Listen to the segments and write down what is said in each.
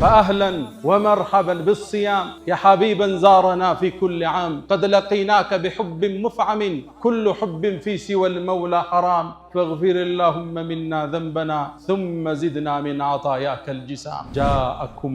فأهلا ومرحبا بالصيام يا حبيبا زارنا في كل عام قد لقيناك بحب مفعم كل حب في سوى المولى حرام فاغفر اللهم منا ذنبنا ثم زدنا من عطاياك الجسام جاءكم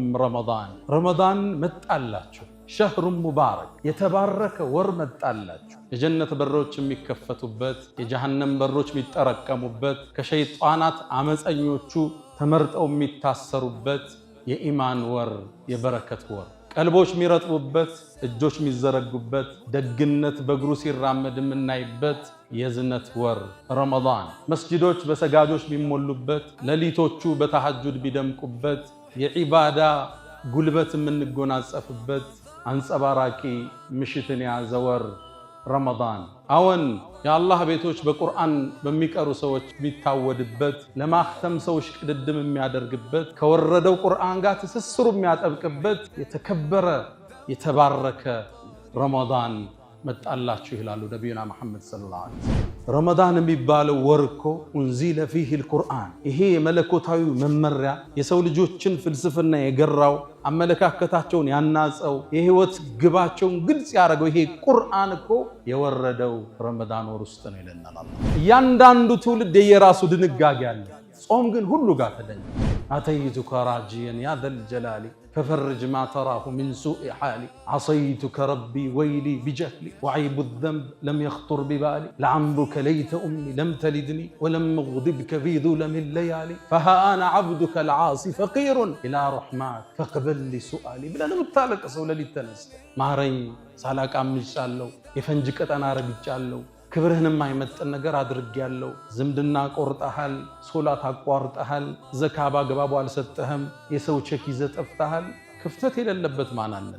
رمضان متألاችሁ شهر مبارك يتبارك ورمتألاችሁ የጀነት በሮች የሚከፈቱበት የጀሃነም በሮች የሚጠረቀሙበት ከሸይጣናት አመፀኞቹ ተመርጠው የሚታሰሩበት የኢማን ወር የበረከት ወር ቀልቦች የሚረጥቡበት እጆች የሚዘረጉበት ደግነት በእግሩ ሲራመድ የምናይበት የዝነት ወር ረመዳን መስጂዶች በሰጋጆች የሚሞሉበት ሌሊቶቹ በተሐጁድ ቢደምቁበት የዒባዳ ጉልበት የምንጎናጸፍበት አንጸባራቂ ምሽትን የያዘ ወር ረመዳን አዎን የአላህ ቤቶች በቁርአን በሚቀሩ ሰዎች የሚታወድበት ለማክተም ሰዎች ቅድድም የሚያደርግበት ከወረደው ቁርአን ጋር ትስስሩ የሚያጠብቅበት የተከበረ የተባረከ ረመዳን መጣላችሁ ይላሉ ነብዩና መሐመድ ሰለላሁ ዐለይሂ ወሰለም። ረመዳን የሚባለው ወር እኮ እንዚለ ፊህ القرآن ይሄ የመለኮታዊ መመሪያ የሰው ልጆችን ፍልስፍና የገራው አመለካከታቸውን ያናጸው የህይወት ግባቸውን ግልጽ ያደረገው ይሄ ቁርአን እኮ የወረደው ረመዳን ወር ውስጥ ነው ይለናል አላህ። እያንዳንዱ ትውልድ የራሱ ድንጋጌ አለ። ጾም ግን ሁሉ ጋር ተደኘ። አተይቱከ ራጂየን ያ ዘል ጀላሊ ففرج ما تراه من سوء حالي عصيتك ربي ويلي بجهلي وعيب الذنب لم يخطر ببالي لعمرك ليت أمي لم تلدني ولم أغضبك في ظلم الليالي فها أنا عبدك العاصي فقير إلى رحماك فاقبل لي سؤالي بلا نمتالك أصول لي التنست مهرين سالاك عمج شالو يفنجك أنا ربي شالو ክብርህን የማይመጥን ነገር አድርጌያለሁ ዝምድና ቆርጠሃል ሶላት አቋርጠሃል ዘካ ባግባቡ አልሰጠህም የሰው ቸክ ይዘህ ጠፍተሃል ክፍተት የሌለበት ማን አለ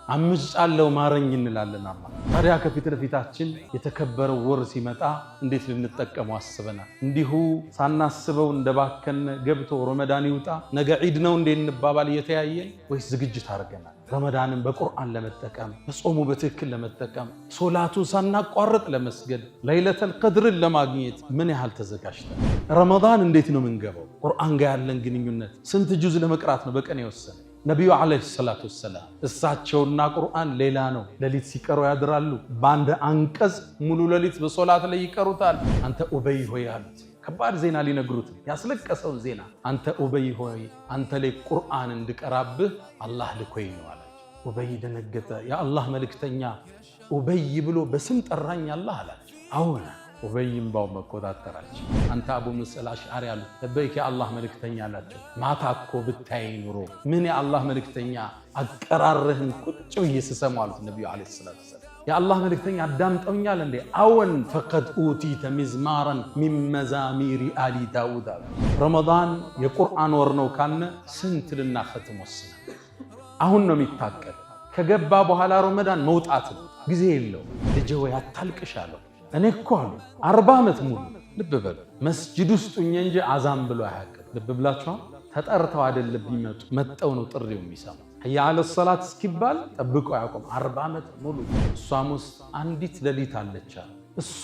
አምጫለው ማረኝ እንላለን አላህ። ታዲያ ከፊት ለፊታችን የተከበረው ወር ሲመጣ እንዴት ልንጠቀመው አስበናል? እንዲሁ ሳናስበው እንደባከነ ገብቶ ረመዳን ይውጣ ነገ ዒድ ነው እንዴ እንባባል እየተያየን ወይስ ዝግጅት አድርገናል? ረመዳንን በቁርአን ለመጠቀም በጾሙ በትክክል ለመጠቀም ሶላቱን ሳናቋርጥ ለመስገድ ለይለተል ቀድርን ለማግኘት ምን ያህል ተዘጋጅተን? ረመዳን እንዴት ነው የምንገባው? ቁርአን ጋር ያለን ግንኙነት ስንት ጁዝ ለመቅራት ነው በቀን የወሰነ? ነብዩ አለይሂ ሰላቱ ወሰላም እሳቸውና ቁርአን ሌላ ነው። ሌሊት ሲቀሩ ያድራሉ። በአንድ አንቀጽ ሙሉ ሌሊት በሶላት ላይ ይቀሩታል። አንተ ኡበይ ሆይ አሉት። ከባድ ዜና ሊነግሩት ያስለቀሰውን ዜና አንተ ኡበይ ሆይ አንተ ላይ ቁርአን እንድቀራብህ አላህ ልኮኝ ነው አላቸው። ኡበይ ደነገጠ። ያ አላህ መልእክተኛ ኡበይ ብሎ በስም ጠራኝ አላህ አላቸው። አሁን ኡበይም ባው መቆጣጠራቸው። አንተ አቡ ሙሳ አልአሽዓሪ አሉት። ለበይክ የአላህ መልእክተኛ አላቸው። ማታ እኮ ብታይ ኑሮ ምን የአላህ መልእክተኛ አቀራርህን ቁጭ ብዬ ስሰማው አሉት ነብዩ አለይሂ ሰላቱ ወሰላም። የአላህ መልእክተኛ አዳምጠውኛል እንዴ? አወን ፈቀድ ኡቲተ ሚዝማራን ሚን መዛሚሪ አሊ ዳውድ አሉ። ረመዳን የቁርአን ወር ነው ካልነ ስንት ልናኸትም ወስነን አሁን ነው የሚታቀድ። ከገባ በኋላ ረመዳን መውጣት ጊዜ የለው። ልጄ ወይ አታልቅሻለሁ እኔ እኮ አሉ 40 ዓመት ሙሉ ልብ በሉ መስጂድ ውስጥ እንጂ አዛን ብሎ አያውቅም። ልብ ብላችኋል? ተጠርተው አይደለም ቢመጡ መጠው ነው ጥሪው የሚሰማ። ያ አለ ሰላት እስኪባል ጠብቆ ያቆም 40 ዓመት ሙሉ። እሷም ውስጥ አንዲት ሌሊት አለች። እሷ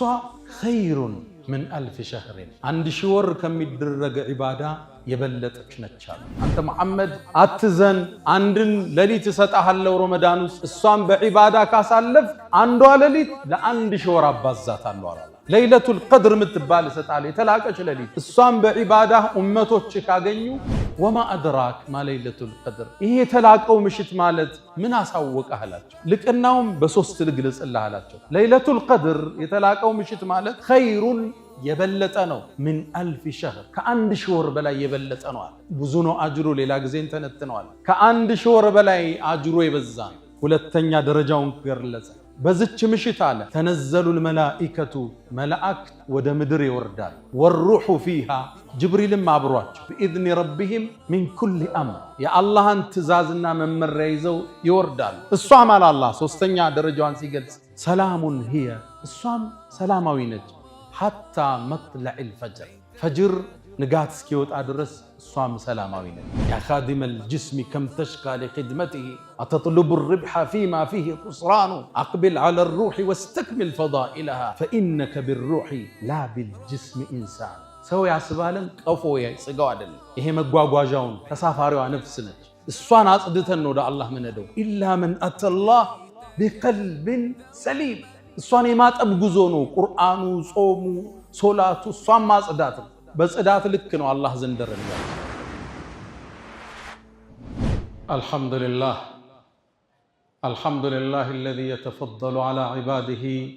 ኸይሩን ምን አልፍ ሸህሪን 1000 ወር ከሚደረግ ዒባዳ የበለጠች ነች አሉ። አንተ መሐመድ አትዘን፣ አንድን ሌሊት እሰጥሃለሁ ረመዳን ውስጥ እሷን በዒባዳ ካሳለፍ አንዷ ሌሊት ለ1000 ወር አባዛታለሁ አለ። ለይለቱል ቀድር የምትባል እሰጥሃለሁ የተላቀች ሌሊት እሷን በዒባዳ ኡመቶች ካገኙ ወማ አድራክ ማ ለይለቱል ቀድር ይሄ የተላቀው ምሽት ማለት ምን አሳወቀህ አላቸው። ልቅናውም በሶስት ልግለጽልህ አላቸው። ለይለቱል ቀድር የተላቀው ምሽት ማለት ኸይሩን የበለጠ ነው። ምን አልፍ ሸህር ከ1000 ወር በላይ የበለጠ ነው አለ። ብዙ ነው አጅሩ። ሌላ ጊዜ እንተነትነዋል። ከ1000 ወር በላይ አጅሩ የበዛ ነው። ሁለተኛ ደረጃውን ገለጸ። በዝች ምሽት አለ ተነዘሉል መላኢከቱ መላእክት ወደ ምድር ይወርዳል። ወሩሑ ፊሃ ጅብሪልም አብሯቸው በኢዝኒ ረቢሂም ሚን ኩሊ አምር የአላህን ትእዛዝና መመሪያ ይዘው ይወርዳሉ። እሷም አለ አላህ ሶስተኛ ደረጃዋን ሲገልጽ ሰላሙን ሂየ እሷም ሰላማዊ ነች ሐታ መጥለዕል ፈጅር ፈጅር ንጋት እስኪወጣ ድረስ እሷም ሰላማዊ ነች። ያ ኻዲመል ጅስሚ ከም ተሽካ ሊኽድመቲሂ አተጥሉቡ ርብሐ ፊማ ፊሂ ኹስራኑ አቅቢል ዐለ ሩሒ ወስተክሚል ፈዳኢለሃ ፈኢነከ ቢሩሒ ላ ቢልጅስሚ ኢንሳን ሰው ያስባለን ቀፎ ስጋው አይደለም። ይሄ መጓጓዣውን ተሳፋሪዋ ነፍስ ነች። الصوان أصدتن ودا الله من دو إلا من أتى الله بقلب سليم الصوان ما تبغزونه قرآن صوم صلاة الصوان ما أصدتن بس أدات لكنه الله زندر الله. الحمد لله الذي يتفضل على عباده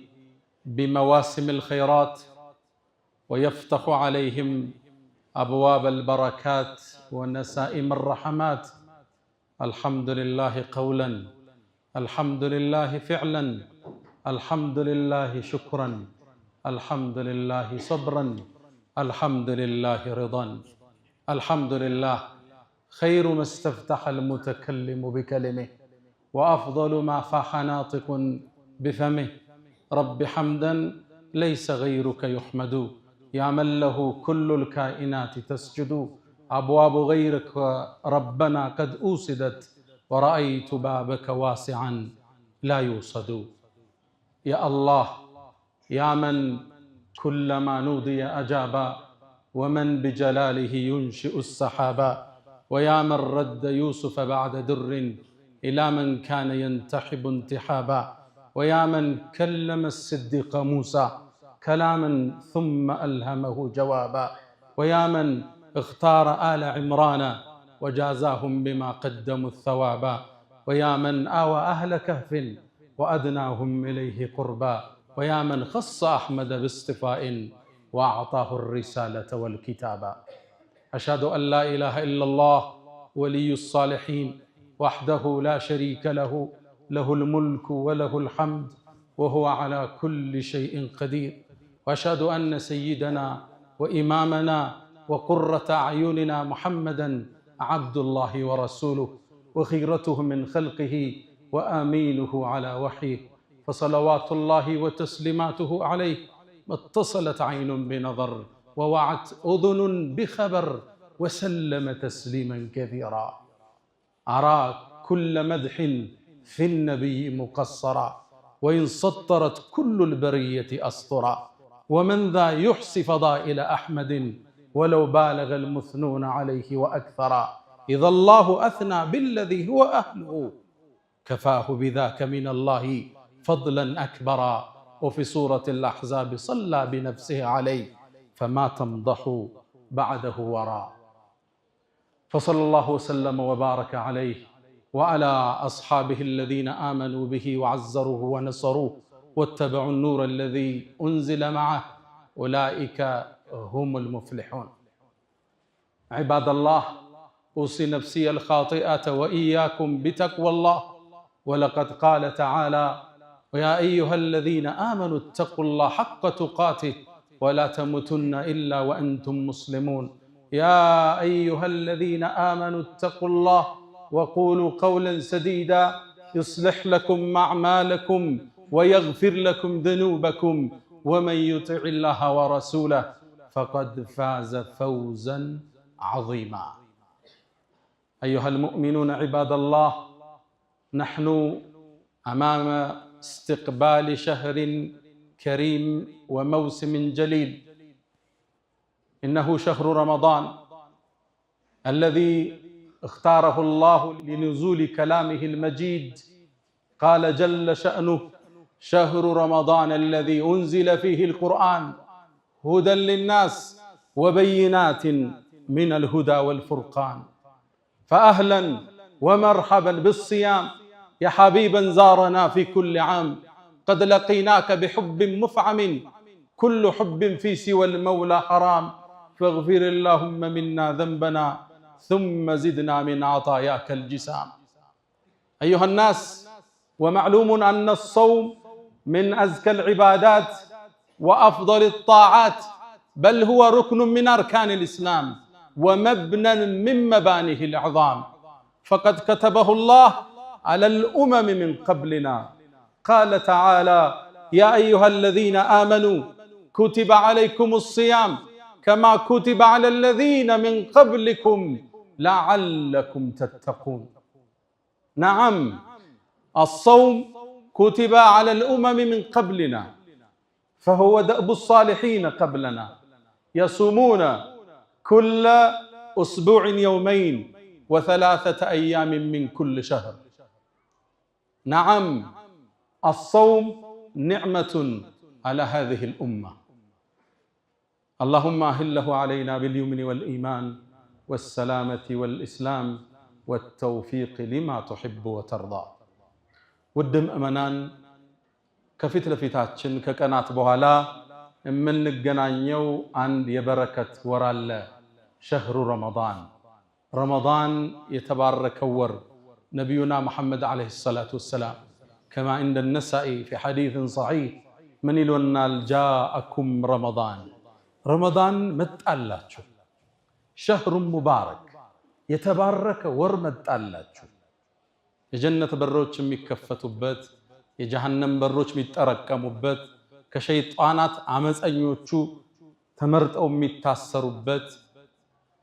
بمواسم الخيرات ويفتح عليهم أبواب البركات ونسائم الرحمات. الحمد لله قولا، الحمد لله فعلا، الحمد لله شكرا، الحمد لله صبرا، الحمد لله رضا. الحمد لله خير ما استفتح المتكلم بكلمه وأفضل ما فاح ناطق بفمه. رب حمدا ليس غيرك يحمد، يا من له كل الكائنات تسجد. أبواب غيرك ربنا قد أوسدت، ورأيت بابك واسعا لا يوصد. يا الله يا من كلما نودي أجابا، ومن بجلاله ينشئ السحابا. ويا من رد يوسف بعد در إلى من كان ينتحب انتحابا. ويا من كلم الصديق موسى كلاما ثم ألهمه جوابا. ويا من اختار آل عمران وجازاهم بما قدموا الثوابا. ويا من آوى أهل كهف وأدناهم إليه قربا. ويا من خص أحمد باصطفاء وأعطاه الرسالة والكتابا. أشهد أن لا إله إلا الله ولي الصالحين وحده لا شريك له، له الملك وله الحمد وهو على كل شيء قدير. وأشهد أن سيدنا وإمامنا وقرة أعيننا محمدًا عبد الله ورسوله وخيرته من خلقه وآمينه على وحيه، فصلوات الله وتسليماته عليه ما اتصلت عين بنظر ووعت أذن بخبر وسلم تسليما كثيرا. أرى كل مدح في النبي مقصرا، وإن سطرت كل البرية أسطرا. ومن ذا يحصي فضائل أحمد ولو بالغ المثنون عليه وأكثرا. إذا الله أثنى بالذي هو أهله، كفاه بذاك من الله فضلا أكبرا. وفي سورة الأحزاب صلى بنفسه عليه، فما تمضح بعده وراء. فصلى الله وسلم وبارك عليه وعلى أصحابه الذين آمنوا به وعزروه ونصروه واتبعوا النور الذي أنزل معه، أولئك هم المفلحون. عباد الله، أوصي نفسي الخاطئة وإياكم بتقوى الله. ولقد قال تعالى: ويا أيها الذين آمنوا اتقوا الله حق تقاته ولا تموتن إلا وأنتم مسلمون. يا أيها الذين آمنوا اتقوا الله وقولوا قولا سديدا يصلح لكم أعمالكم ويغفر لكم ذنوبكم، ومن يطع الله ورسوله فقد فاز فوزا عظيما. أيها المؤمنون عباد الله، نحن أمام استقبال شهر كريم وموسم جليل. إنه شهر رمضان الذي اختاره الله لنزول كلامه المجيد. قال جل شأنه: شهر رمضان الذي أنزل فيه القرآن هدى للناس وبينات من الهدى والفرقان. فأهلا ومرحبا بالصيام يا حبيبا زارنا في كل عام. قد لقيناك بحب مفعم، كل حب في سوى المولى حرام. فاغفر اللهم منا ذنبنا ثم زدنا من عطاياك الجسام. أيها الناس، ومعلوم أن الصوم من أزكى العبادات وأفضل الطاعات، بل هو ركن من أركان الإسلام ومبنى من مبانيه العظام. فقد كتبه الله على الأمم من قبلنا. قال تعالى: يا أيها الذين آمنوا كتب عليكم الصيام كما كتب على الذين من قبلكم لعلكم تتقون. نعم، الصوم كتب على الأمم من قبلنا، فهو دأب الصالحين قبلنا، يصومون كل أسبوع يومين وثلاثة أيام من كل شهر. نعم، الصوم نعمة على هذه الأمة. اللهم أهله علينا باليمن والإيمان والسلامة والإسلام والتوفيق لما تحب وترضى. ودم أمنان كفت لفتاتشن ككنات بوهلا من نجنانيو عند يبركة ورال شهر رمضان. رمضان يتبارك ور نبينا محمد عليه الصلاة والسلام كما عند النسائي في حديث صحيح من يلونا جاءكم رمضان. رمضان متألاችሁ شهر مبارك يتبارك ور متألاችሁ የጀነት በሮች የሚከፈቱበት የጀሃነም በሮች የሚጠረቀሙበት ከሸይጣናት አመፀኞቹ ተመርጠው የሚታሰሩበት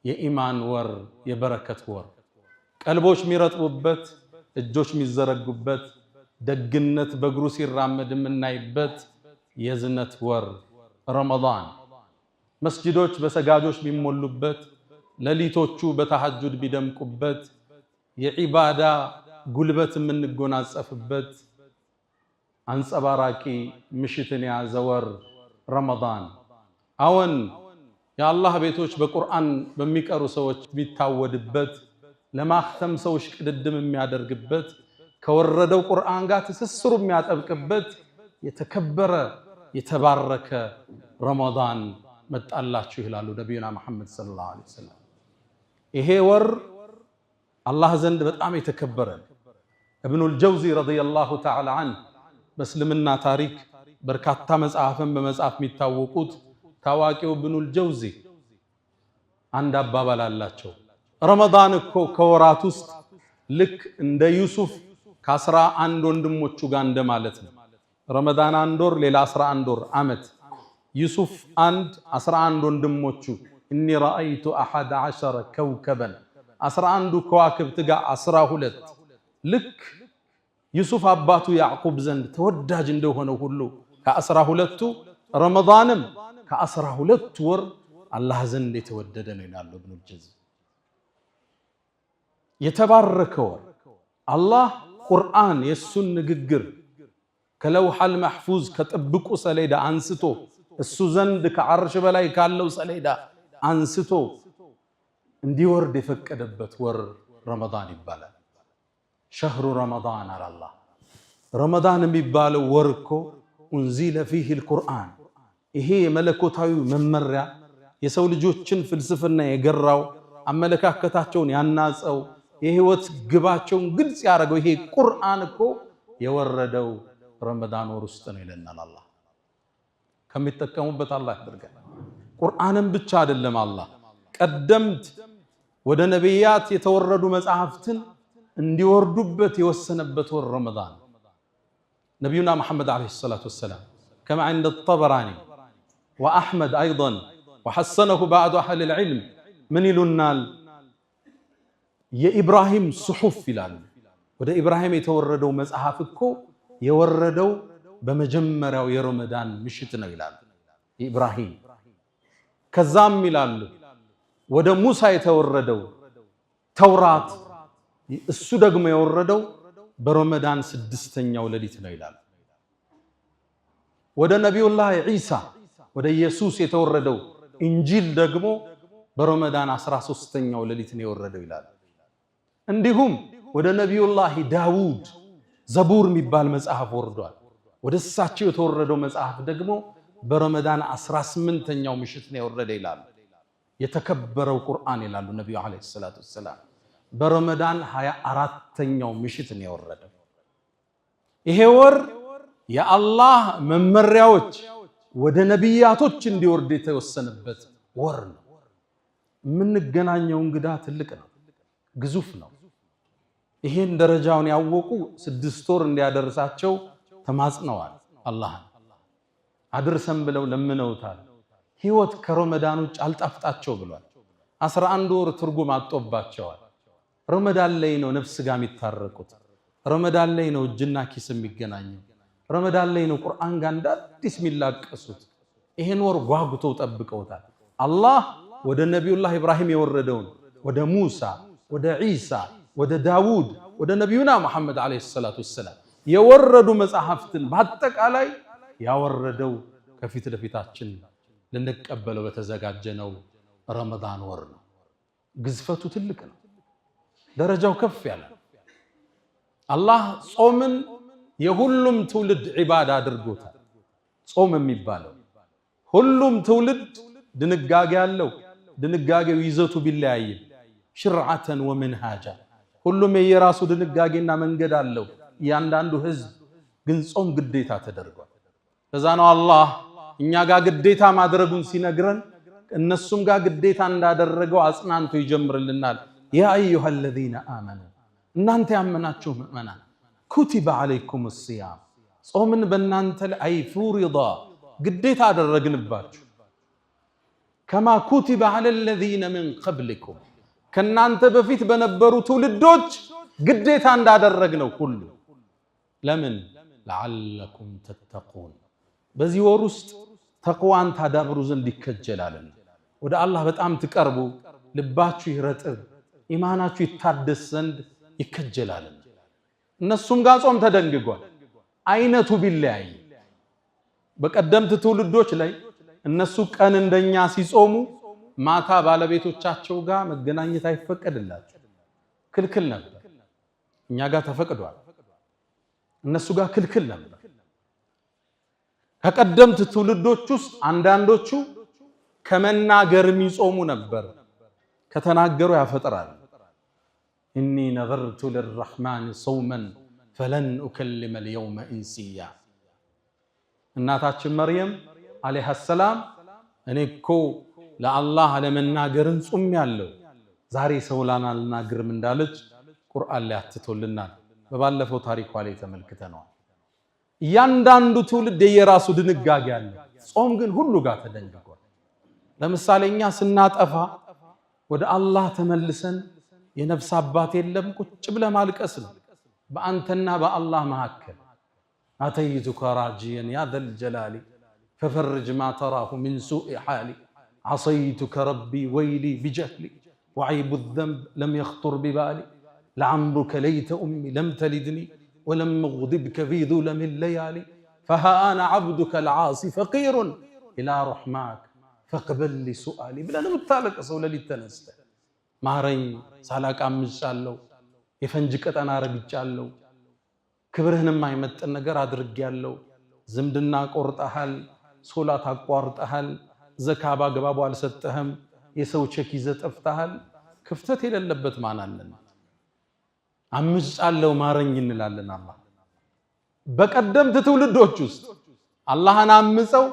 የኢማን ወር የበረከት ወር ቀልቦች የሚረጥቡበት እጆች የሚዘረጉበት ደግነት በእግሩ ሲራመድ የምናይበት የዝነት ወር ረመዳን መስጂዶች በሰጋጆች የሚሞሉበት ሌሊቶቹ በተሐጁድ ቢደምቁበት የዒባዳ ጉልበት የምንጎናጸፍበት አንጸባራቂ ምሽትን የያዘ ወር ረመዳን። አዎን የአላህ ቤቶች በቁርአን በሚቀሩ ሰዎች የሚታወድበት ለማክተም ሰዎች ቅድድም የሚያደርግበት ከወረደው ቁርአን ጋር ትስስሩ የሚያጠብቅበት የተከበረ የተባረከ ረመዳን መጣላችሁ ይላሉ ነብዩና መሐመድ ሰለላሁ ዐለይሂ ወሰለም። ይሄ ወር አላህ ዘንድ በጣም የተከበረ ኢብኑል ጀውዚ ረዲየላሁ ተዓላ ዐንሁ በእስልምና ታሪክ በርካታ መጽሐፍን በመጻፍ የሚታወቁት ታዋቂው ኢብኑል ጀውዚ አንድ አባባል አላቸው። ረመዳን እኮ ከወራት ውስጥ ልክ እንደ ዩሱፍ ከ11 ወንድሞቹ ጋር እንደማለት ነው። ረመዳን አንድ ወር ሌላ 11 ወር ዓመት ዩሱፍ 11 ወንድሞቹ እኒ ረአይቱ 11 ከውከበን 11 ከዋክብት ጋር 12 ልክ ዩሱፍ አባቱ ያዕቁብ ዘንድ ተወዳጅ እንደሆነው ሁሉ ከ12ቱ ረመዳንም ከ12 ወር አላህ ዘንድ የተወደደ ነው ይላሉ ኢብኑ ጀውዚ። የተባረከ ወር አላህ ቁርአን የሱን ንግግር ከለውሐል መሕፉዝ ከጥብቁ ሰሌዳ አንስቶ እሱ ዘንድ ከዓርሽ በላይ ካለው ሰሌዳ አንስቶ እንዲወርድ የፈቀደበት ወር ረመዳን ይባላል። ሸህሩ ረመዳን አላህ ረመዳን የሚባለው ወር እኮ ኡንዚለ ፊህ አልቁርአን ይሄ የመለኮታዊ መመሪያ የሰው ልጆችን ፍልስፍና የገራው አመለካከታቸውን ያናጸው የህይወት ግባቸውን ግልጽ ያደረገው ይሄ ቁርአን እኮ የወረደው ረመዳን ወር ውስጥ ነው ይለናል አላህ። ከሚጠቀሙበት አላህ ያድርገን። ቁርአንን ብቻ አይደለም አላህ ቀደምት ወደ ነብያት የተወረዱ መጽሐፍትን እንዲወርዱበት የወሰነበት ወር ረመዳን። ነብዩና መሐመድ አለይሂ ሰላቱ ወሰላም كما عند الطبراني وأحمد أيضا وحسنه بعض أهل العلم من يلونال يا إبراهيم صحف ይላሉ። ወደ ኢብራሂም የተወረደው መጽሐፍ እኮ የወረደው በመጀመሪያው የረመዳን ምሽት ነው ይላሉ ኢብራሂም። ከዛም ይላሉ ወደ ሙሳ የተወረደው ተውራት እሱ ደግሞ የወረደው በረመዳን 6ኛው ሌሊት ነው ይላሉ። ወደ ነብዩላህ ኢሳ ወደ ኢየሱስ የተወረደው ኢንጂል ደግሞ በረመዳን 13ኛው ሌሊት ነው የወረደው ይላሉ። እንዲሁም ወደ ነብዩላህ ዳውድ ዘቡር የሚባል መጽሐፍ ወርዷል። ወደ እሳቸው የተወረደው መጽሐፍ ደግሞ በረመዳን 18ኛው ምሽት ነው የወረደ ይላሉ። የተከበረው ቁርአን ይላሉ ነብዩ አለይሂ ሰላቱ ወሰላም በረመዳን 24ኛው ምሽት ነው የወረደው። ይሄ ወር የአላህ መመሪያዎች ወደ ነብያቶች እንዲወርድ የተወሰነበት ወር ነው። የምንገናኘው እንግዳ ትልቅ ነው፣ ግዙፍ ነው። ይሄን ደረጃውን ያወቁ 6 ወር እንዲያደርሳቸው ተማጽነዋል። አላህን አድርሰን ብለው ለምነውታል። ህይወት ከረመዳን ውጭ አልጣፍጣቸው ብሏል። 11 ወር ትርጉም አጥቶባቸዋል። ረመዳን ላይ ነው ነፍስ ጋር የሚታረቁት። ረመዳን ላይ ነው እጅና ኪስ የሚገናኘው። ረመዳን ላይ ነው ቁርአን ጋር እንዳዲስ የሚላቀሱት። ይሄን ወር ጓጉተው ጠብቀውታል። አላህ ወደ ነብዩላህ ኢብራሂም የወረደውን ወደ ሙሳ ወደ ዒሳ ወደ ዳውድ ወደ ነቢዩና መሐመድ ዓለይሂ ሰላቱ ወሰላም የወረዱ መጽሐፍትን በአጠቃላይ ያወረደው ከፊት ለፊታችን ልንቀበለው በተዘጋጀነው ረመዳን ወር ነው። ግዝፈቱ ትልቅ ነው። ደረጃው ከፍ ያለ አላህ ጾምን የሁሉም ትውልድ ዒባዳ አድርጎታል። ጾም የሚባለው ሁሉም ትውልድ ድንጋጌ አለው። ድንጋጌው ይዘቱ ቢለያይም ሽርዓተን ወመንሃጃ ሁሉም የየራሱ ድንጋጌና መንገድ አለው። እያንዳንዱ ህዝብ ግን ጾም ግዴታ ተደርጓል። ከዛ ነው አላህ እኛ ጋር ግዴታ ማድረጉን ሲነግረን እነሱም ጋር ግዴታ እንዳደረገው አጽናንቶ ይጀምርልናል። ያ አዩሃ الذين آمنوا እናንተ ያመናችሁ ምእመናን ኩቲበ ዓለይኩም الصيام ጾምን በእናንተ ላይ ፍሪዳ ግዴታ አደረግንባችሁ ከማ ኩቲበ على الذين من قبلكم ከናንተ በፊት በነበሩ ትውልዶች ግዴታ እንዳደረግነው ሁሉ ለምን لعلكم تتقون በዚህ ወር ውስጥ ተቅዋን ታዳብሩ ዘንድ ይከጀላልና ወደ አላህ በጣም ትቀርቡ ልባችሁ ይረጥብ ኢማናችሁ ይታደስ ዘንድ ይከጀላልና እነሱም ጋር ጾም ተደንግጓል። አይነቱ ቢለያይ በቀደምት ትውልዶች ላይ እነሱ ቀን እንደኛ ሲጾሙ ማታ ባለቤቶቻቸው ጋር መገናኘት አይፈቀድላቸው ክልክል ነበር። እኛ ጋር ተፈቅዷል፣ እነሱ ጋር ክልክል ነበር። ከቀደምት ትውልዶች ውስጥ አንዳንዶቹ ከመናገር የሚጾሙ ነበር። ከተናገሩ ያፈጥራል። ኢኒ ነዘርቱ ሊልረሕማን ሰውመን ፈለን ኡከልመ ልየውመ ኢንሲያ። እናታችን መርየም ዓለይሃ ሰላም እኔ እኮ ለአላህ ለመናገርን ጾም ያለው ዛሬ ሰው ላናልናገርም እንዳለች ቁርአን ላይ አትቶልናል። በባለፈው ታሪኳ ላይ ተመልክተናል። እያንዳንዱ ትውልድ የራሱ ድንጋጌ አለ። ጾም ግን ሁሉ ጋር ተደንግጓል። ለምሳሌ እኛ ስናጠፋ ወደ አላህ ተመልሰን የነፍስ አባት የለም ቁጭ ብለ ማልቀስ ነው። በአንተና በአላህ መካከል አተይቱከ ራጂየን ያ ዘል ጀላሊ ፈፈርጅ ማ ተራሁ ሚን ሱኢ ሓሊ ዓሰይቱከ ረቢ ወይሊ ቢጀህሊ ወዐይቡ ዘንብ ለም የኽጡር ቢባሊ ለዐምሩከ ለይተ ኡሚ ለም ተሊድኒ ወለም እግዲብከ ፊ ዙለሚ ለያሊ ፈሃ አነ ዐብዱከ ልዓሲ ፈቂሩን ኢላ ረሕማክ ፈቅበል ሊ ሱአሊ ብለን የምታለቅሰው ሌሊት ተነስተህ ማረኝ ሳላቅ አምጫለሁ፣ የፈንጅ ቀጠና ረግጫለሁ፣ ክብርህንም አይመጥን ነገር አድርጌያለሁ፣ ዝምድና ቆርጠሃል፣ ሶላት አቋርጠሃል፣ ዘካ ባግባቡ አልሰጠህም፣ የሰው ቼክ ይዘህ ጠፍተሃል። ክፍተት የሌለበት ማን አለና አምጫለሁ ማረኝ እንላለን። አላህ በቀደምት ትውልዶች ውስጥ አላህን አምፀው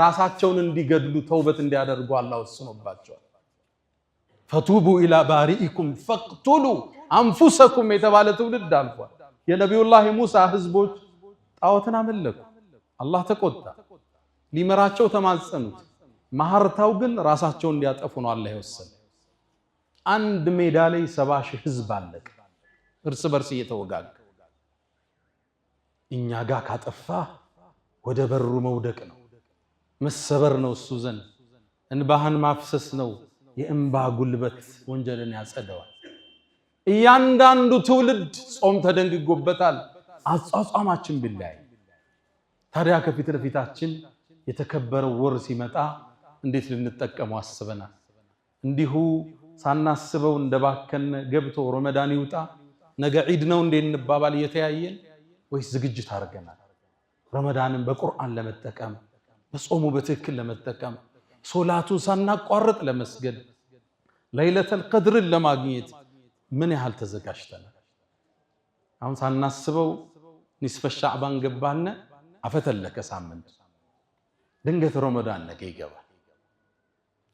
ራሳቸውን እንዲገድሉ ተውበት እንዲያደርጉ አላህ ወስኖባቸዋል። ፈቱቡ ኢላ ባሪኢኩም ፈቅቱሉ አንፉሰኩም የተባለ ትውልድ አልፏል። የነቢዩላህ ሙሳ ህዝቦች ጣዖትን አመለኩ። አላህ ተቆጣ፣ ሊመራቸው ተማጸኑት። ማህርታው ግን ራሳቸውን እንዲያጠፉ ነው አላህ የወሰነ። አንድ ሜዳ ላይ 70 ሺህ ህዝብ አለቀ፣ እርስ በርስ እየተወጋገ። እኛ ጋር ካጠፋ ወደ በሩ መውደቅ ነው፣ መሰበር ነው፣ እሱ ዘንድ እንባህን ማፍሰስ ነው። የእንባ ጉልበት ወንጀልን ያጸደዋል። እያንዳንዱ ትውልድ ጾም ተደንግጎበታል። አጿጿማችን ቢለያይ ታዲያ ከፊት ለፊታችን የተከበረው ወር ሲመጣ እንዴት ልንጠቀመው አስበናል? እንዲሁ ሳናስበው እንደባከነ ገብቶ ረመዳን ይውጣ ነገ ዒድ ነው እንዴ እንባባል እየተያየን፣ ወይስ ዝግጅት አድርገናል? ረመዳንን በቁርአን ለመጠቀም በጾሙ በትክክል ለመጠቀም ሶላቱን ሳናቋርጥ ለመስገድ ለይለተል ቀድርን ለማግኘት ምን ያህል ተዘጋጅተናል? አሁን ሳናስበው ኒስፈ ሻዕባን ገባነ፣ አፈተለከ ሳምንት፣ ድንገት ረመዳን ነገ ይገባል።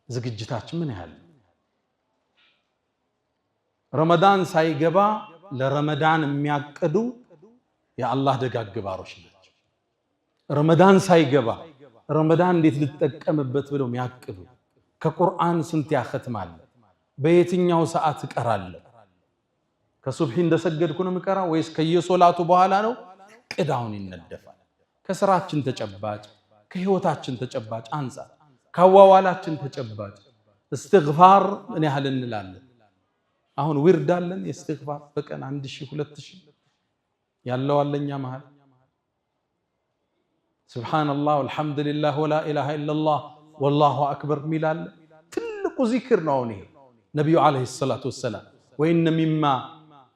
ዝግጅታችን ምን ያህል? ረመዳን ሳይገባ ለረመዳን የሚያቅዱ የአላህ ደጋግ ባሮች ናቸው። ረመዳን ሳይገባ ረመዳን እንዴት ልጠቀምበት ብለው የሚያቅዱ፣ ከቁርአን ስንት ያختማል፣ በየትኛው ሰዓት እቀራለሁ፣ ከሱብሂ እንደሰገድኩ ነው የምቀራው ወይስ ከየሶላቱ በኋላ ነው? ቅዳውን ይነደፋል። ከስራችን ተጨባጭ፣ ከህይወታችን ተጨባጭ አንፃር፣ ከዋዋላችን ተጨባጭ እስትግፋር ምን ያህል እንላለን? አሁን ዊርድ አለን የእስትግፋር በቀን 1000 2000 ያለው አለኛ መሃል ሱብሃንአላህ ወልሐምዱሊላህ ወላ ኢላሃ ኢላላህ ወላሁ አክበር ሚላል ትልቁ ዚክር ነው። ይሄ ነብዩ አለይሂ ሰላቱ ወሰላም ወኢነ ሚማ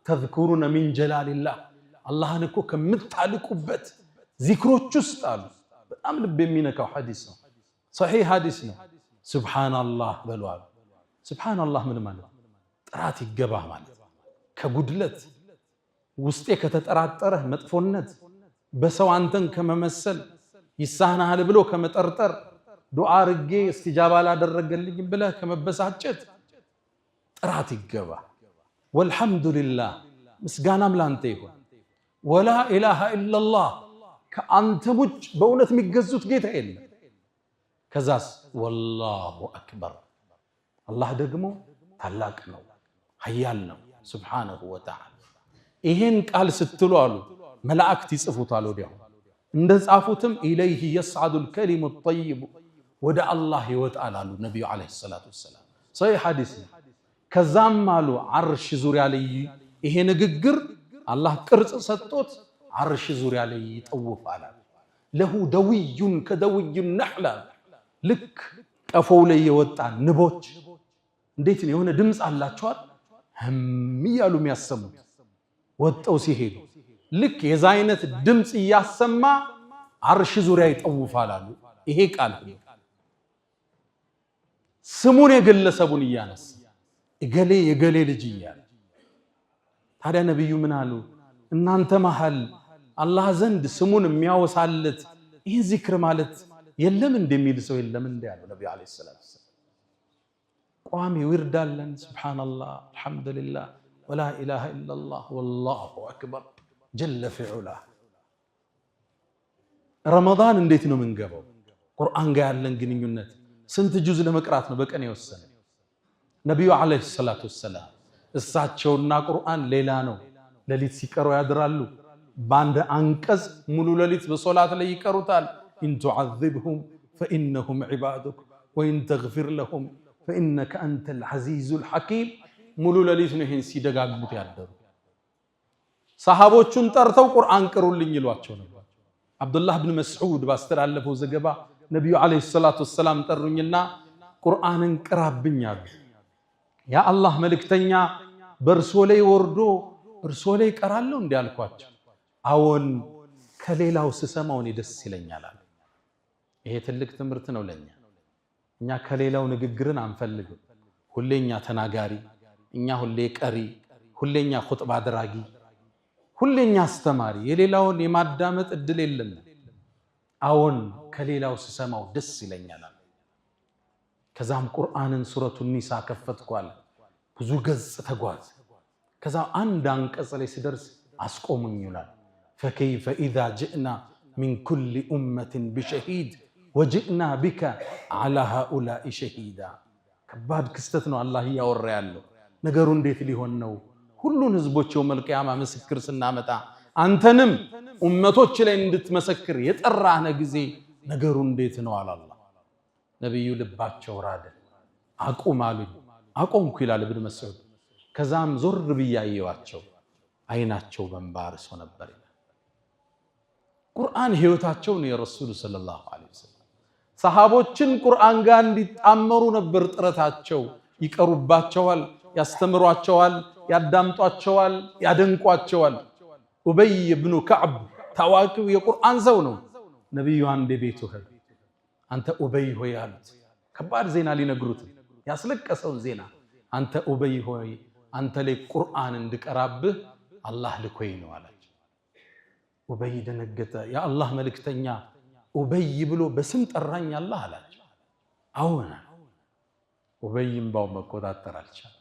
ተዝኩሩነ ሚን ጀላሊላህ አላህን እኮ ከምታልቁበት ዚክሮች ውስጥ አሉ። በጣም ልብ የሚነካው ሐዲስ ነው። ሰሒህ ሐዲስ ነው። ሱብሃንአላህ በሏል። ሱብሃንአላህ ምን ማለት ጥራት ይገባህ ማለት ከጉድለት ውስጤ ከተጠራጠረህ መጥፎነት በሰው አንተን ከመመሰል ይሳናሃል ብሎ ከመጠርጠር ዱዓ አርጌ እስቲጃባ ላደረገልኝ ብለህ ከመበሳጨት ጥራት ይገባህ። ወልሐምዱሊላህ ምስጋናም ላንተ ይሁን። ወላ ኢላሃ ኢላላህ ከአንተ ውጭ በእውነት የሚገዙት ጌታ የለም። ከዛስ ወላሁ አክበር አላህ ደግሞ ታላቅ ነው ኃያል ነው ሱብሓነሁ ወተዓላ። ይሄን ቃል ስትሉ አሉ መላእክት ይጽፉታል። ወዲያው እንደጻፉትም ኢለይሂ የስዓዱል ከሊሙ ጠይቡ ወደ አላህ ይወጣል አሉ ነብዩ አለይሂ ሰላቱ ወሰላም። ሰሒህ ሐዲስ ነው። ከዛም አሉ ዓርሽ ዙሪያ ላይ ይሄ ንግግር አላህ ቅርጽ ሰጥቶት ዓርሽ ዙሪያ ላይ ይጠውፋል። ለሁ ደውዩን ከደውዩ ነሕላ ልክ ቀፎው ላይ የወጣ ንቦች እንዴት ነው የሆነ ድምፅ አላቸዋል ህም እያሉ የሚያሰሙት ወጣው ሲሄዱ ልክ የዛ አይነት ድምፅ እያሰማ ዓርሽ ዙሪያ ይጠውፋል አሉ። ይሄ ቃል ስሙን የግለሰቡን እያነሳ እገሌ የገሌ ልጅ እያለ ታዲያ ነብዩ ምን አሉ? እናንተ መሃል አላህ ዘንድ ስሙን የሚያወሳለት ይህ ዚክር ማለት የለም እንደሚል ሰው የለም እንደ ያለው ነብዩ አለይሂ ሰላቱ ወሰለም። ቋሚ ዊርዳለን ሱብሃንአላህ አልሐምዱሊላህ ወላ ኢላሃ ኢላላህ ወላሁ አክበር ጀለ ፊዑላ። ረመዳን እንዴት ነው የምንገባው? ቁርአን ጋር ያለን ግንኙነት ስንት ጁዝ ለመቅራት ነው በቀን የወሰነ? ነብዩ አለይሂ ሰላቱ ወሰላም እሳቸውና ቁርአን ሌላ ነው። ሌሊት ሲቀሩ ያድራሉ። በአንድ አንቀጽ ሙሉ ሌሊት በሶላት ላይ ይቀሩታል። ኢን ቱዐዚብሁም ፈኢነሁም ዒባዱክ ወኢን ተግፊር ለሁም ፈኢነከ አንተል ዐዚዙል ሐኪም። ሙሉ ሌሊት ነው ይሄን ሲደጋግሙት ያደሩ። ሰሃቦቹን ጠርተው ቁርአን ቅሩልኝ ይሏቸው ነበር። አብዱላህ ብን መስዑድ ባስተላለፈው ዘገባ ነብዩ አለይሂ ሰላቱ ወሰላም ጠሩኝና ቁርአንን ቅራብኝ አሉ። ያ አላህ መልእክተኛ በእርሶ ላይ ወርዶ እርሶ ላይ ቀራለሁ እንዴ አልኳቸው። አዎን ከሌላው ስሰማው እኔ ደስ ይለኛል አሉ። ይሄ ትልቅ ትምህርት ነው ለኛ። እኛ ከሌላው ንግግርን አንፈልግም። ሁሌኛ ተናጋሪ፣ እኛ ሁሌ ቀሪ፣ ሁሌኛ ኹጥባ አድራጊ፣ ሁሌኛ አስተማሪ፣ የሌላውን የማዳመጥ እድል የለም። አዎን ከሌላው ስሰማው ደስ ይለኛል አሉ። ከዛም ቁርአንን ሱረቱ ኒሳ ከፈትኳል። ብዙ ገጽ ተጓዝ። ከዛ አንድ አንቀጽ ላይ ሲደርስ አስቆሙኝ ይላል። ፈከይፈ ኢዛ ጅእና ሚን ኩሊ ኡመትን ቢሸሂድ ወጅእና ቢከ ዐላ ሃኡላኢ ሸሂዳ። ከባድ ክስተት ነው አላህ እያወራ ያለው። ነገሩ እንዴት ሊሆን ነው? ሁሉን ህዝቦች የውመል ቂያማ ምስክር ስናመጣ አንተንም ኡመቶች ላይ እንድትመሰክር የጠራህ ጊዜ ነገሩ እንዴት ነው አላህ። ነብዩ ልባቸው ራደ። አቁም አሉኝ። አቆምኩ ይላል ኢብኑ መስዑድ። ከዛም ዞር ብዬ አየኋቸው፣ አይናቸው በእንባ አርሶ ነበር። ቁርአን ህይወታቸው ነው የረሱል ሰለላሁ ዐለይሂ ወሰለም። ሰሃቦችን ቁርአን ጋር እንዲጣመሩ ነበር ጥረታቸው። ይቀሩባቸዋል፣ ያስተምሯቸዋል፣ ያዳምጧቸዋል፣ ያደንቋቸዋል። ኡበይ ብኑ ከዕብ ታዋቂው የቁርአን ሰው ነው። ነብዩ አንድ ቤቱ ሄዱ። አንተ ኡበይ ሆይ አሉት። ከባድ ዜና ሊነግሩት ያስለቀሰውን ዜና። አንተ ኡበይ ሆይ አንተ ላይ ቁርአን እንድቀራብህ አላህ ልኮኝ ነው አላቸው። ኡበይ ደነገጠ። ያ አላህ መልእክተኛ ኡበይ ብሎ በስም ጠራኝ አላህ አላቸው። አዎን። ኡበይም ባው መቆጣጠር አልቻለም።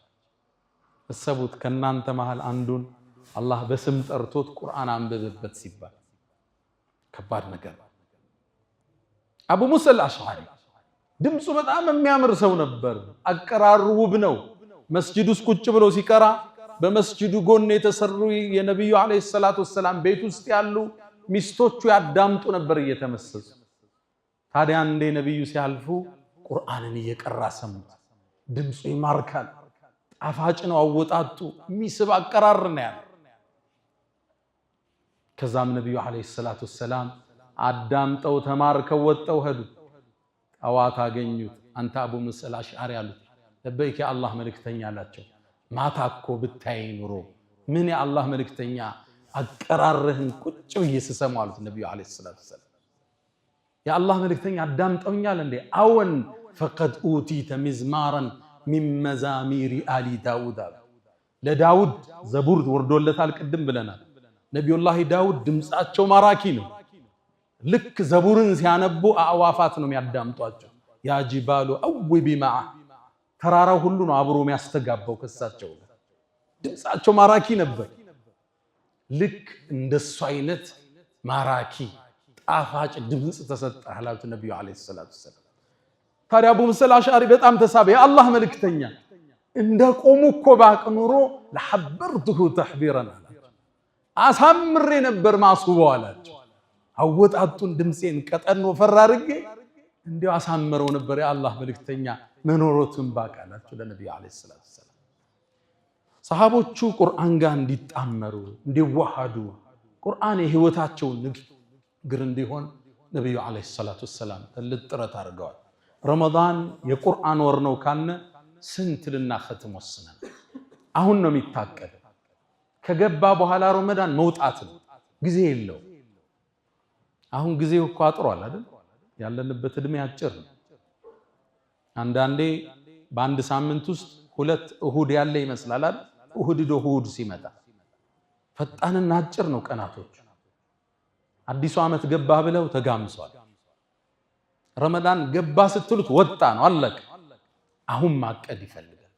እሰቡት ከናንተ መሃል አንዱን አላህ በስም ጠርቶት ቁርአን አንብብበት ሲባል ከባድ ነገር። አቡ ሙሳ አልአሽዓሪ ድምፁ በጣም የሚያምር ሰው ነበር። አቀራሩ ውብ ነው። መስጂድ ውስጥ ቁጭ ብሎ ሲቀራ በመስጂዱ ጎን የተሰሩ የነብዩ አለይሂ ሰላቱ ወሰላም ቤት ውስጥ ያሉ ሚስቶቹ ያዳምጡ ነበር እየተመሰሱ። ታዲያ እንደ ነብዩ ሲያልፉ ቁርአንን እየቀራ ሰሙት። ድምፁ ይማርካል፣ ጣፋጭ ነው አወጣጡ የሚስብ አቀራር ነው ያለው። ከዛም ነብዩ አለይሂ ሰላቱ ሰላም አዳምጠው ተማርከው ወጣው ሄዱ። ጠዋት አገኙት። አንተ አቡ ሙሳ አልአሽዓሪ አሉት። ለበይክ የአላህ መልእክተኛ አላቸው። ማታ እኮ ብታይ ኑሮ ምን የአላህ መልእክተኛ አቀራርህን ቁጭ ብዬ ስሰማው አሉት ነብዩ አለይሂ ሰላቱ ሰላም። የአላህ መልእክተኛ አዳምጠውኛል እንዴ? አወን ፈቀድ ኡቲተ ሚዝማራን ሚን መዛሚሪ አሊ ዳውድ። ለዳውድ ዘቡር ወርዶለታል ቅድም ብለናል። ነብዩላህ ዳውድ ድምጻቸው ማራኪ ነው። ልክ ዘቡርን ሲያነቡ አዕዋፋት ነው የሚያዳምጧቸው። ያ ጂባሉ አውቢ ማዓ ተራራው ሁሉ ነው አብሮ የሚያስተጋባው ከሳቸው። ድምጻቸው ማራኪ ነበር። ልክ እንደሱ አይነት ማራኪ ጣፋጭ ድምጽ ተሰጠህ አሉት ነብዩ አለይሂ ሰላቱ ሰላም። ታዲያ አቡ ሙሳ አልአሽዓሪ በጣም ተሳበ። የአላህ መልእክተኛ እንደቆሙ እኮ ባቅ ኑሮ ለሐበርቱሁ ተሕቢረን አላቸው። አሳምሬ ነበር ማስውበው አላቸው። አወጣጡን ድምጼን ቀጠን ወፈር አድርጌ እንዲያው አሳምረው ነበር የአላህ መልእክተኛ መኖሮቱን ባቅ አላቸው ለነብዩ አለይሂ ሰላቱ ሰላም። ሰሃቦቹ ቁርአን ጋር እንዲጣመሩ እንዲዋሃዱ ቁርአን የህይወታቸው ንግግር እንዲሆን ነብዩ አለይሂ ሰላቱ ሰላም ትልቅ ጥረት አድርገዋል። ረመዳን የቁርአን ወር ነው ካነ ስንት ልናختም ወስነን አሁን ነው የሚታቀድ። ከገባ በኋላ ረመዳን መውጣት ነው፣ ጊዜ የለው። አሁን ጊዜው እኮ አጥሯል አይደል? ያለንበት እድሜ አጭር ነው። አንዳንዴ በአንድ ሳምንት ውስጥ 2 እሁድ ያለ ይመስላል አይደል? እሁድ እሁድ ሲመጣ ፈጣንና አጭር ነው ቀናቶች። አዲሱ ዓመት ገባ ብለው ተጋምሷል። ረመዳን ገባ ስትሉት ወጣ ነው አለቀ። አሁን ማቀድ ይፈልጋል።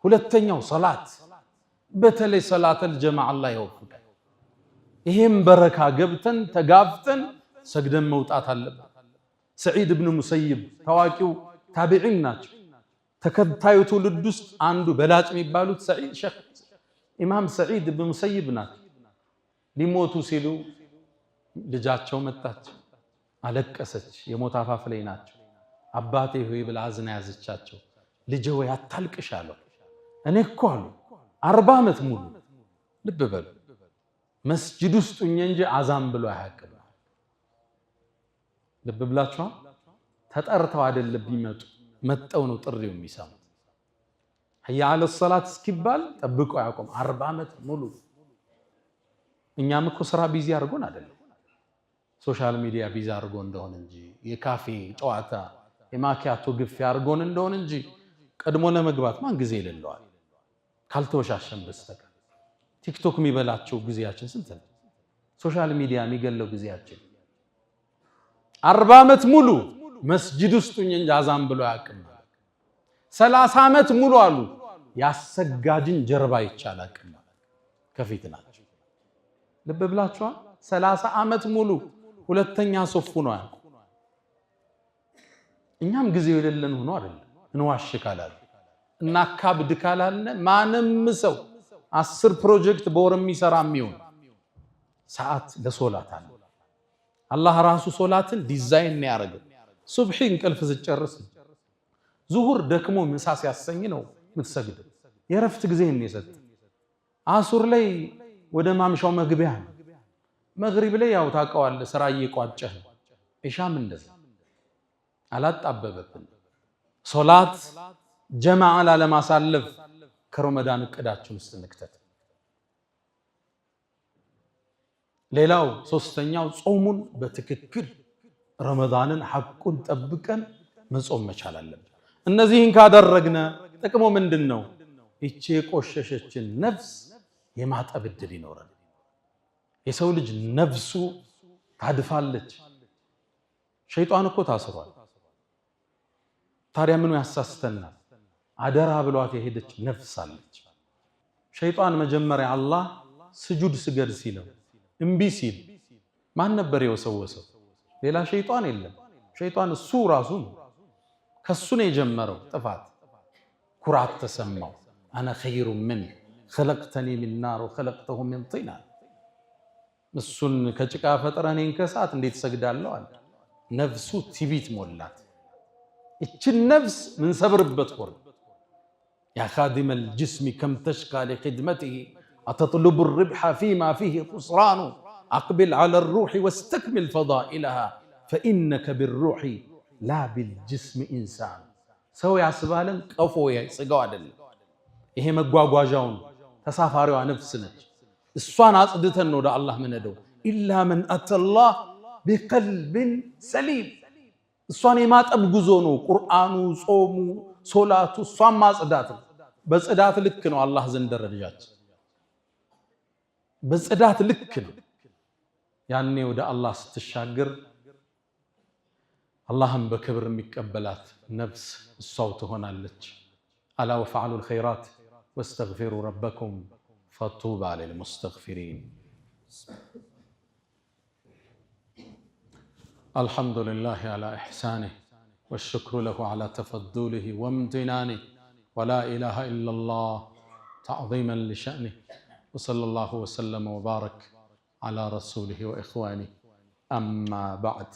ሁለተኛው ሶላት፣ በተለይ ሶላተል ጀማዓ አላህ ይወፍቀን። ይሄም በረካ ገብተን ተጋፍተን ሰግደን መውጣት አለበት። ሰዒድ ኢብኑ ሙሰይብ ታዋቂው ታቢዒን ናቸው። ተከታዩ ትውልድ ውስጥ አንዱ በላጭ የሚባሉት ሼኽ ኢማም ሰዒድ ኢብኑ ሙሰይብ ናቸው። ሊሞቱ ሲሉ ልጃቸው መጣች፣ አለቀሰች። የሞት አፋፍ ላይ ናቸው። አባቴ ሆይ ብላ አዝና ያዘቻቸው። ልጄ ወይ አታልቅሽ አለው። እኔ እኮ አሉ 40 ዓመት ሙሉ ልብ በሉ መስጂድ ውስጥ እንጂ አዛን ብሎ አያውቅም። ልብ ብላችኋል? ተጠርተው አይደለም ቢመጡ መጠው ነው ጥሪው የሚሰሙት። ህያ አለ ሰላት እስኪባል ጠብቀው ያቆም 40 ዓመት ሙሉ። እኛም እኮ ስራ ቢዚ አድርጎን አይደለም ሶሻል ሚዲያ ቢዚ አድርጎ እንደሆነ እንጂ የካፌ ጨዋታ የማኪያቶ ግፍ አድርጎን እንደሆነ እንጂ ቀድሞ ለመግባት ማን ጊዜ ይለለዋል ካልተወሻሸን በስተቀር። ቲክቶክ የሚበላቸው ጊዜያችን ስንት ነው? ሶሻል ሚዲያ የሚገለው ጊዜያችን 40 ዓመት ሙሉ መስጂድ ውስጥ እንጂ አዛን ብሎ ያቅም 30 ዓመት ሙሉ አሉ ያሰጋጅን ጀርባ ይቻላል አቅም ከፊት ናቸው። ልብ ብላችኋል? 30 ዓመት ሙሉ ሁለተኛ ሶፍ ነው ያቁ። እኛም ጊዜው የሌለን ሆኖ አይደለም እንዋሽ ካላል እና ካብድ ካላልነ ማንም ሰው 10 ፕሮጀክት በወር የሚሰራ የሚሆን ሰዓት ለሶላት አለ። አላህ ራሱ ሶላትን ዲዛይን ነው ያደረገው። ሱብሂ እንቅልፍ ሲጨርስ ዙሁር ደክሞ ምሳ ሲያሰኝ ነው የምትሰግደው። የረፍት ጊዜ ነው የሰጠ። አሱር ላይ ወደ ማምሻው መግቢያ ነው። መግሪብ ላይ ያው ታውቀዋለህ ስራ እየቋጨህ ነው። ኢሻም እንደዛ አላጣበበብን። ሶላት ጀማዓ ለማሳለፍ ከረመዳን እቅዳችን ውስጥ ንክተት። ሌላው ሶስተኛው ጾሙን በትክክል ረመዳንን ሐቁን ጠብቀን መጾም መቻል አለብን። እነዚህን ካደረግነ ጥቅሙ ምንድነው? እቺ የቆሸሸችን ነፍስ የማጠብ እድል ይኖራል። የሰው ልጅ ነፍሱ ታድፋለች። ሸይጣን እኮ ታስሯል። ታዲያ ምኑ ያሳስተናል? አደራ ብሏት የሄደች ነፍስ አለች። ሸይጣን መጀመሪያ አላህ ስጁድ ስገድ ሲለው እምቢ ሲል ማን ነበር የወሰወሰው? ሌላ ሸይጣን የለም። ሸይጣን እሱ ራሱ ከሱ ነው የጀመረው ጥፋት። ኩራት ተሰማው። አና ኸይሩ ምን خلقتني من نار وخلقته من طين። እሱን ከጭቃ ፈጥረህ እኔን ከእሳት እንዴት ሰግዳለሁ አለ። ነፍሱ ትዕቢት ሞላት። እቺን ነፍስ ምን ሰብርበት ወር يا خادم الجسم كم تشقى لخدمته أتطلب الربح فيما فيه خسران أقبل على الروح واستكمل فضائلها فإنك بالروح لا بالجسم إنسان سوي عسبالا قفويا سقوادل ይሄ መጓጓዣውን ተሳፋሪዋ ነፍስ ነች እሷን አጽድተን ነው ወደ አላህ ምንሄደው ኢላ መን አተላህ ቢቀልብን ሰሊም እሷን የማጠብ ጉዞ ነው ቁርአኑ ጾሙ ሶላቱ እሷን ማጽዳት በጽዳት ልክ ነው አላህ ዘንድ ደረጃችን በጽዳት ልክ ነው ያኔ ወደ አላህ ስትሻገር አላህም በክብር የሚቀበላት ነፍስ እሷው ትሆናለች ألا وفعلوا الخيرات واستغفروا ربكم فطوبى للمستغفرين الحمد لله على إحسانه والشكر له على تفضله وامتنانه ولا إله إلا الله تعظيما لشأنه وصلى الله وسلم وبارك على رسوله وإخوانه أما بعد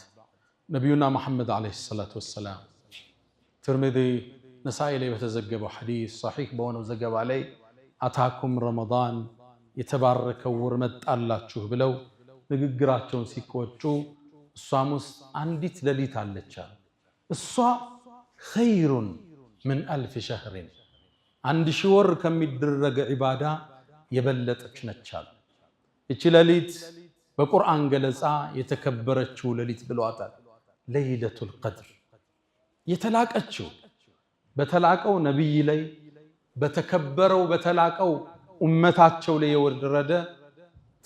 نبينا محمد عليه الصلاة والسلام ترمذي نسائي لي بتزجبوا حديث صحيح بونه زجب علي أتاكم رمضان يتبارك ورمت الله تشوف بلو نجراتهم سيكوتشو الصاموس عندي تدليت على الشهر الصا خير من 1000 شهر عندي شهور كم يدرج عبادة يبلت أشنتشال يتشلليت بقرآن جلسا يتكبرت شو لليت بالواتر ليلة القدر يتلاك أشو በተላቀው ነብይ ላይ በተከበረው በተላቀው ኡመታቸው ላይ የወረደ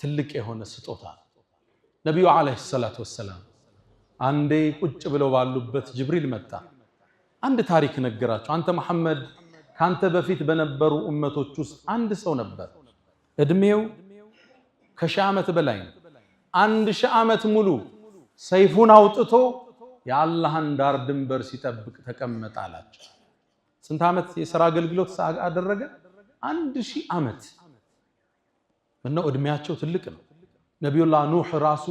ትልቅ የሆነ ስጦታ ነብዩ አለይሂ ሰላቱ ወሰለም አንዴ ቁጭ ብለው ባሉበት ጅብሪል መጣ አንድ ታሪክ ነገራቸው አንተ መሐመድ ካንተ በፊት በነበሩ ኡመቶች ውስጥ አንድ ሰው ነበር እድሜው ከ1000 ዓመት በላይ ነው 1000 ዓመት ሙሉ ሰይፉን አውጥቶ የአላህን ዳር ድንበር ሲጠብቅ ተቀመጠ አላቸው ስንት ዓመት የሥራ አገልግሎት አደረገ 1000 ዓመት እና እድሜያቸው ትልቅ ነው ነብዩላህ ኑህ ራሱ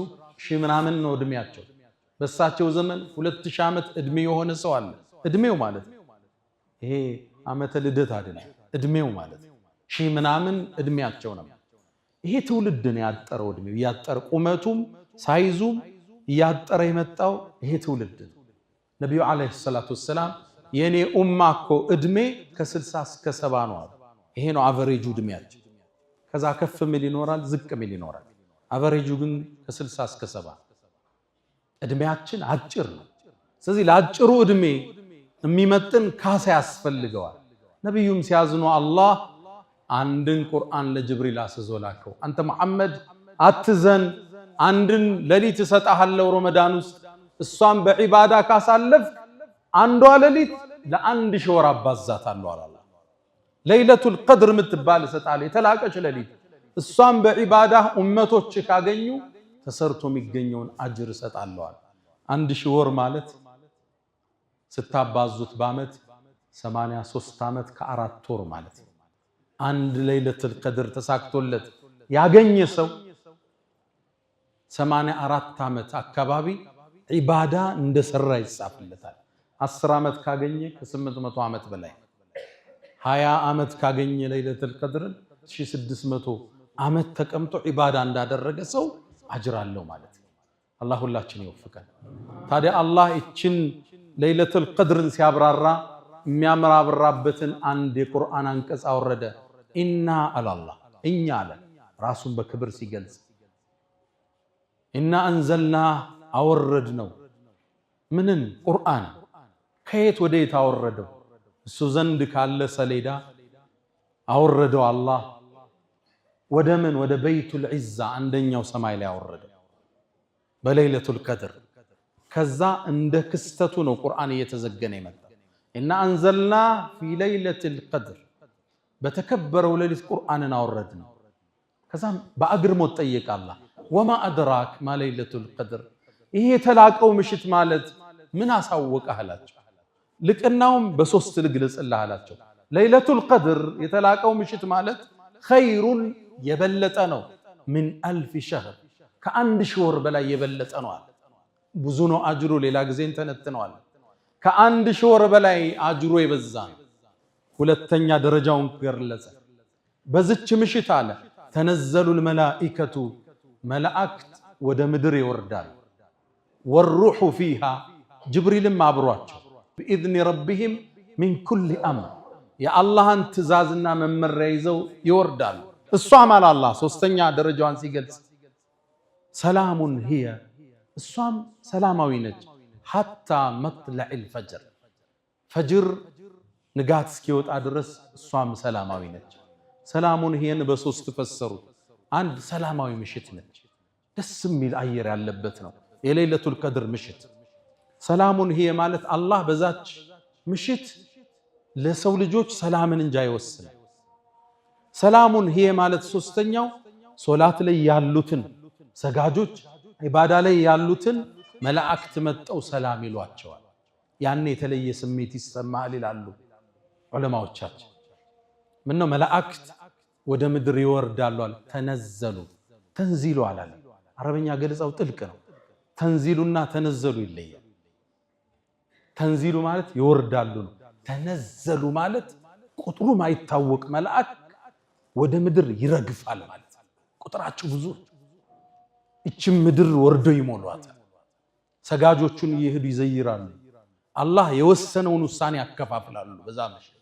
ሺህ ምናምን ነው እድሜያቸው በሳቸው ዘመን 2000 ዓመት እድሜ የሆነ ሰው አለ እድሜው ማለት ይሄ ዓመተ ልደት አይደለም እድሜው ማለት ሺህ ምናምን እድሜያቸው ነው ይሄ ትውልድን ያጠረው እድሜው ያጠረ ቁመቱም ሳይዙም ያጠረ የመጣው ይሄ ትውልድ ነብዩ አለይሂ ሰላቱ ወሰለም የኔ ኡማኮ እድሜ ከ60 እስከ 70 ነው ይሄ ነው አቨሬጁ እድሜያቸው ከዛ ከፍ ሚል ይኖራል ዝቅ ሚል ይኖራል አቨሬጁ ግን ከ60 እስከ 70 እድሜያችን አጭር ነው ስለዚህ ለአጭሩ እድሜ የሚመጥን ካሳ ያስፈልገዋል ነብዩም ሲያዝኑ አላህ አንድን ቁርአን ለጅብሪል አስዞላከው አንተ መሐመድ አትዘን አንድን ለሊት ሰጣሃለው ረመዳን ውስጥ እሷን በዒባዳ ካሳለፍ አንዷ ለሊት ለአንድ ሺህ አባዛታለሁ አላህ ለይለቱል ቀድር ምትባል ሰጣለ የተላቀች ለሊት እሷን በዒባዳ ኡመቶች ካገኙ ተሰርቶ የሚገኘውን አጅር ሰጣለሁ አንድ ሺህ ማለት ስታባዙት በአመት 83 ዓመት ከ4 ወር ማለት አንድ ለይለቱል ቀድር ተሳክቶለት ያገኘ ሰው 84 ዓመት አካባቢ ዒባዳ እንደሰራ ይጻፍለታል 10 ዓመት ካገኘ ከ800 ዓመት በላይ 20 ዓመት ካገኘ ለይለቱል ቀድር 1600 ዓመት ተቀምጦ ዒባዳ እንዳደረገ ሰው አጅር አለው ማለት ነው አላህ ሁላችን ይወፍቀን ታዲያ አላህ እቺን ለይለቱል ቀድርን ሲያብራራ የሚያምራብራበትን አንድ የቁርአን አንቀጽ አወረደ ኢና አላህ እኛ አለ ራሱን በክብር ሲገልጽ ኢና አንዘልና አወረድ ነው ምንን ቁርአን ከየት ወደ የት አወረደው እሱ ዘንድ ካለ ሰሌዳ አወረደው አላህ ወደ ምን ወደ በይቱል ዒዛ አንደኛው ሰማይ ላይ አወረደው በለይለቱል ቀድር ከዛ እንደ ክስተቱ ነው ቁርአን እየተዘገነ ይመጣ እና አንዘልና ፊ ለይለቱል ቀድር በተከበረው ሌሊት ቁርአንን አወረድነው ከዛ በአግርሞት ጠየቀ አላህ ወማ አድራክ ማ ለይለቱል ቀድር ይሄ የተላቀው ምሽት ማለት ምን አሳወቀህ አላቸው ልቅናውም በሶስት ልግለጽልህ አላቸው ለይለቱል ቀድር የተላቀው ምሽት ማለት ኸይሩን የበለጠ ነው ምን 1000 ሸህር ከአንድ ሺህ ወር በላይ የበለጠ ነው አለ ብዙ ነው አጅሩ ሌላ ጊዜ እንተነትነዋል ከአንድ ሺህ ወር በላይ አጅሩ የበዛ ሁለተኛ ደረጃውን ገለጸ። በዝች ምሽት አለ ተነዘሉል መላኢከቱ መላእክት ወደ ምድር ይወርዳሉ። ወሩሑ ፊሃ ጅብሪልም አብሯቸው بإذن ربهم من كل أمر የአላህን ትእዛዝና መመሪያ ይዘው ይወርዳሉ። እሷም አለ አላህ ሶስተኛ ደረጃዋን ሲገልጽ ሰላሙን هي እሷም ሰላማዊ ነች ሐታ መጥለዕል ፈጅር ፈጅር ንጋት እስኪወጣ ድረስ እሷም ሰላማዊ ነች። ሰላሙን هيን በሶስት ፈሰሩት። አንድ ሰላማዊ ምሽት ነች፣ ደስ የሚል አየር ያለበት ነው የሌለቱል ቀድር ምሽት። ሰላሙን هي ማለት አላህ በዛች ምሽት ለሰው ልጆች ሰላምን እንጂ አይወስንም። ሰላሙን هي ማለት ሶስተኛው ሶላት ላይ ያሉትን ሰጋጆች ኢባዳ ላይ ያሉትን መላእክት መጠው ሰላም ይሏቸዋል። ያን የተለየ ስሜት ይሰማል ይላሉ ዑለማዎቻችን። ምን ነው መላእክት ወደ ምድር ይወርዳሉ አለ ተነዘሉ ተንዚሉ አላለ። አረበኛ ገለጻው ጥልቅ ነው። ተንዚሉና ተነዘሉ ይለያል። ተንዚሉ ማለት ይወርዳሉ ነው። ተነዘሉ ማለት ቁጥሩ ማይታወቅ መልአክ ወደ ምድር ይረግፋል ማለት ቁጥራቸው ብዙ እቺም ምድር ወርዶ ይሞሏታል። ሰጋጆቹን ይሄዱ ይዘይራሉ። አላህ የወሰነውን ውሳኔ ያከፋፍላሉ። በዛ ምሽት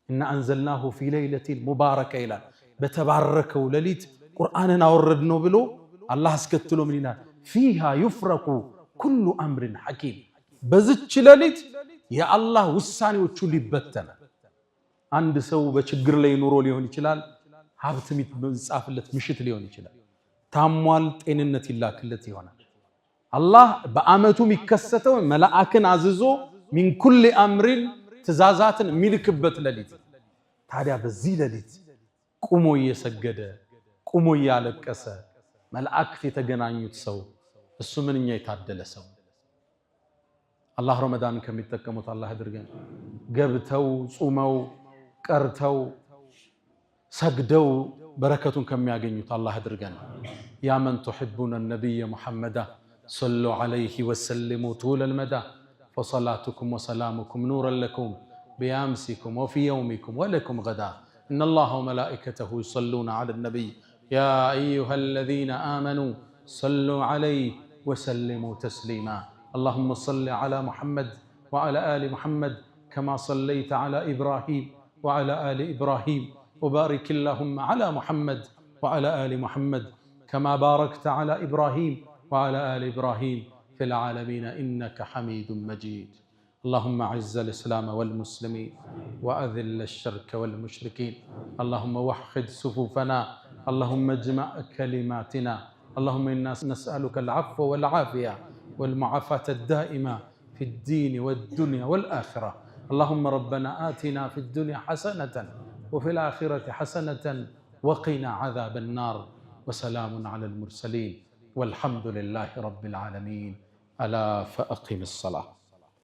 እና አንዘልናሁ ፊ ለይለቲል ሙባረከ ይላል። በተባረከው ሌሊት ቁርአንን አወረድነው ብሎ አላህ አስከትሎ ምን ይላል? ፊሃ ዩፍረቁ ኩሉ አምሪን ሐኪም በዝች ሌሊት የአላህ ውሳኔዎቹ ሊበተናል። አንድ ሰው በችግር ላይ ኑሮ ሊሆን ይችላል። ሀብት የሚጻፍለት ምሽት ሊሆን ይችላል። ታሟል፣ ጤንነት ይላክለት ይሆናል። አላህ በአመቱ የሚከሰተው መላእክን አዝዞ ሚን ኩል አምሪን ትእዛዛትን የሚልክበት ሌሊት። ታዲያ በዚህ ሌሊት ቁሞ እየሰገደ ቁሞ እያለቀሰ መላእክት የተገናኙት ሰው እሱ ምንኛ የታደለ ሰው። አላህ ረመዳን ከሚጠቀሙት አላህ አድርገን። ገብተው ጾመው ቀርተው ሰግደው በረከቱን ከሚያገኙት አላህ አድርገን። ያ መን تحبون النبي محمد صلوا عليه وسلموا طول المدى فصلاتكم وسلامكم نورا لكم بأمسكم وفي يومكم ولكم غدا إن الله وملائكته يصلون على النبي يا أيها الذين آمنوا صلوا عليه وسلموا تسليما اللهم صل على محمد وعلى آل محمد كما صليت على إبراهيم وعلى آل إبراهيم وبارك اللهم على محمد وعلى آل محمد كما باركت على إبراهيم وعلى آل إبراهيم في العالمين إنك حميد مجيد اللهم أعز الإسلام والمسلمين وأذل الشرك والمشركين اللهم وحد صفوفنا اللهم اجمع كلماتنا اللهم إنا نسألك العفو والعافية والمعافاة الدائمة في الدين والدنيا والآخرة اللهم ربنا آتنا في الدنيا حسنة وفي الآخرة حسنة وقنا عذاب النار وسلام على المرسلين والحمد لله رب العالمين ألا فأقم الصلاة.